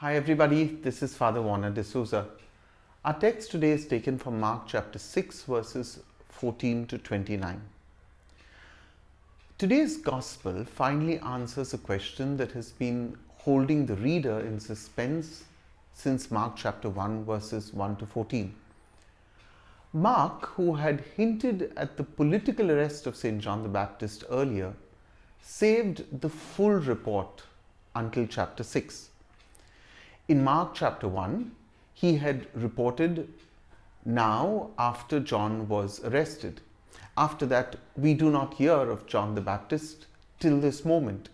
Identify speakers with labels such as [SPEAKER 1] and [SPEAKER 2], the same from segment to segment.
[SPEAKER 1] Hi everybody, this is Father Warner D'Souza. Our text today is taken from Mark chapter 6 verses 14 to 29. Today's Gospel finally answers a question that has been holding the reader in suspense since Mark chapter 1 verses 1 to 14. Mark, who had hinted at the political arrest of St. John the Baptist earlier, saved the full report until chapter 6. In Mark chapter 1, he had reported now after John was arrested. After that, we do not hear of John the Baptist till this moment.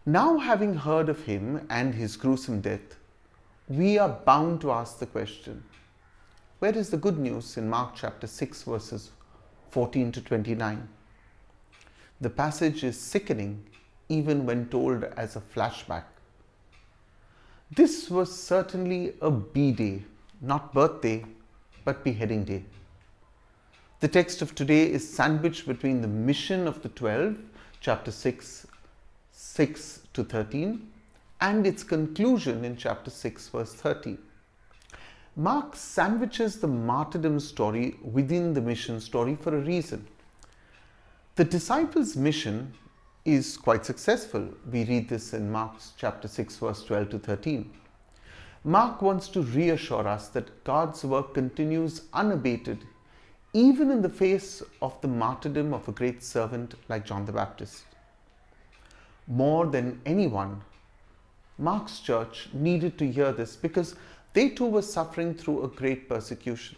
[SPEAKER 1] Now, having heard of him and his gruesome death, we are bound to ask the question, where is the good news in Mark chapter 6 verses 14 to 29? The passage is sickening even when told as a flashback. This was certainly a B-day, not birthday, but beheading day. The text of today is sandwiched between the mission of the 12, chapter 6 to 13, and its conclusion in chapter 6, verse 30. Mark sandwiches the martyrdom story within the mission story for a reason. The disciples' mission is quite successful. We read this in Mark chapter 6 verse 12 to 13. Mark wants to reassure us that God's work continues unabated even in the face of the martyrdom of a great servant like John the Baptist. More than anyone, Mark's church needed to hear this because they too were suffering through a great persecution.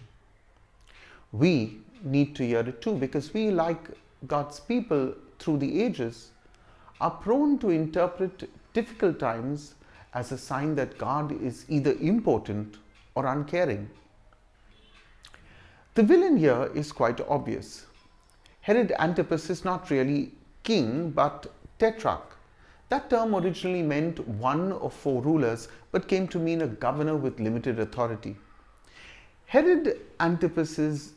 [SPEAKER 1] We need to hear it too because we, like God's people through the ages, are prone to interpret difficult times as a sign that God is either impotent or uncaring. The villain here is quite obvious. Herod Antipas is not really king but tetrarch. That term originally meant one of four rulers but came to mean a governor with limited authority. Herod Antipas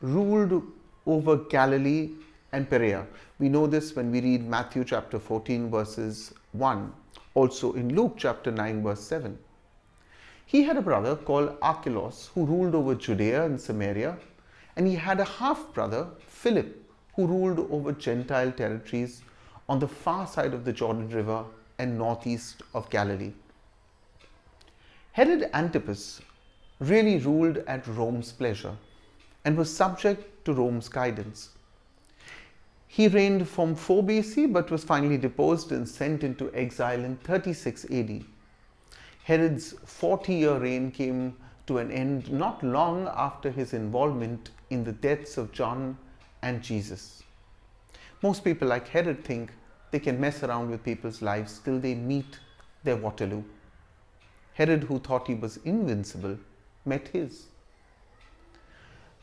[SPEAKER 1] ruled over Galilee and Perea. We know this when we read Matthew chapter 14 verses 1, also in Luke chapter 9 verse 7. He had a brother called Archelaus who ruled over Judea and Samaria, and he had a half-brother, Philip, who ruled over Gentile territories on the far side of the Jordan River and northeast of Galilee. Herod Antipas really ruled at Rome's pleasure and was subject to Rome's guidance. He reigned from 4 BC but was finally deposed and sent into exile in 36 AD. Herod's 40-year reign came to an end not long after his involvement in the deaths of John and Jesus. Most people like Herod think they can mess around with people's lives till they meet their Waterloo. Herod, who thought he was invincible, met his.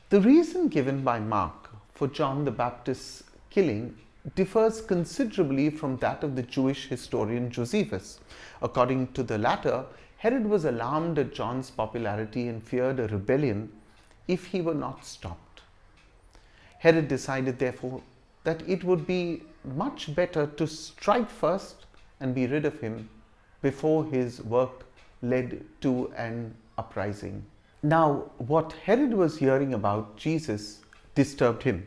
[SPEAKER 1] The reason given by Mark for John the Baptist's killing differs considerably from that of the Jewish historian Josephus. According to the latter, Herod was alarmed at John's popularity and feared a rebellion if he were not stopped. Herod decided, therefore, that it would be much better to strike first and be rid of him before his work led to an uprising. Now, what Herod was hearing about Jesus disturbed him.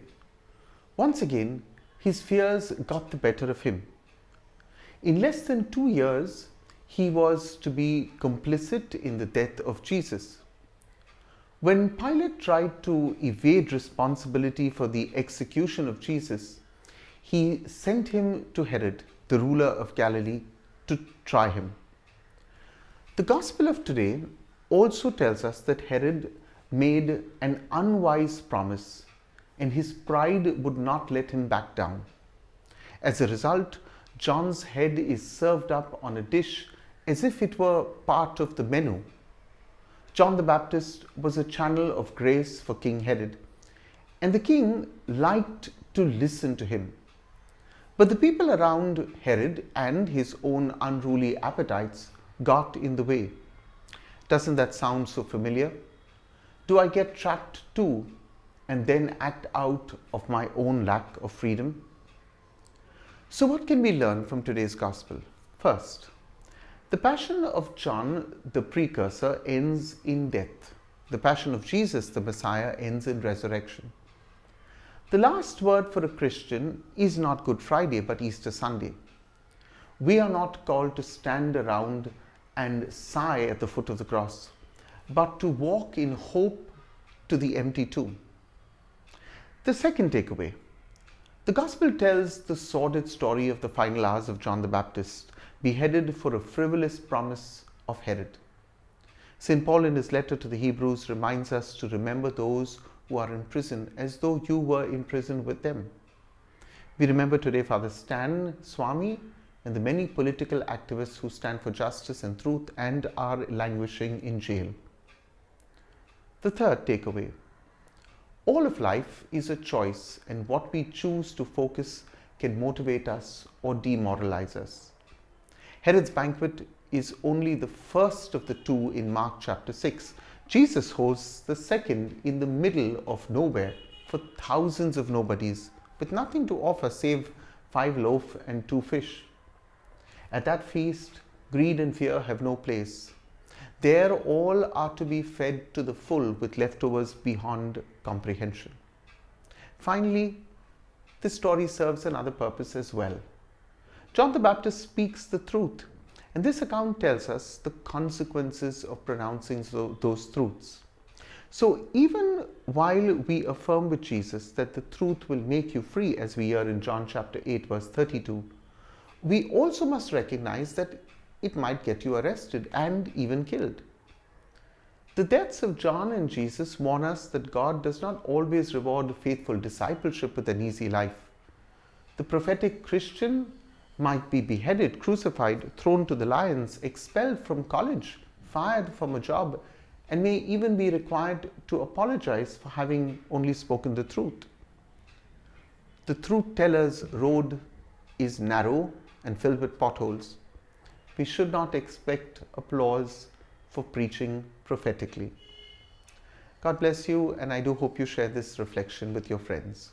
[SPEAKER 1] Once again, his fears got the better of him. In less than 2 years, he was to be complicit in the death of Jesus. When Pilate tried to evade responsibility for the execution of Jesus, he sent him to Herod, the ruler of Galilee, to try him. The Gospel of today also tells us that Herod made an unwise promise and his pride would not let him back down. As a result, John's head is served up on a dish as if it were part of the menu. John the Baptist was a channel of grace for King Herod, and the king liked to listen to him. But the people around Herod and his own unruly appetites got in the way. Doesn't that sound so familiar? Do I get trapped too and then act out of my own lack of freedom? So what can we learn from today's gospel? First, The Passion of John, the precursor, ends in death. The Passion of Jesus, the Messiah, ends in resurrection. The last word for a Christian is not Good Friday, but Easter Sunday. We are not called to stand around and sigh at the foot of the cross, but to walk in hope to the empty tomb. The second takeaway. The Gospel tells the sordid story of the final hours of John the Baptist, beheaded for a frivolous promise of Herod. St. Paul in his letter to the Hebrews reminds us to remember those who are in prison as though you were in prison with them. We remember today Father Stan Swami and the many political activists who stand for justice and truth and are languishing in jail. The third takeaway. All of life is a choice, and what we choose to focus can motivate us or demoralize us. Herod's banquet is only the first of the two in Mark chapter 6. Jesus hosts the second in the middle of nowhere for thousands of nobodies with nothing to offer save 5 loaves and 2 fish. At that feast, greed and fear have no place. There all are to be fed to the full with leftovers beyond comprehension. Finally, this story serves another purpose as well. John the Baptist speaks the truth, and this account tells us the consequences of pronouncing those truths. So even while we affirm with Jesus that the truth will make you free, as we hear in John chapter 8 verse 32, we also must recognize that it might get you arrested and even killed. The deaths of John and Jesus warn us that God does not always reward faithful discipleship with an easy life. The prophetic Christian might be beheaded, crucified, thrown to the lions, expelled from college, fired from a job, and may even be required to apologize for having only spoken the truth. The truth teller's road is narrow and filled with potholes. We should not expect applause for preaching prophetically. God bless you, and I do hope you share this reflection with your friends.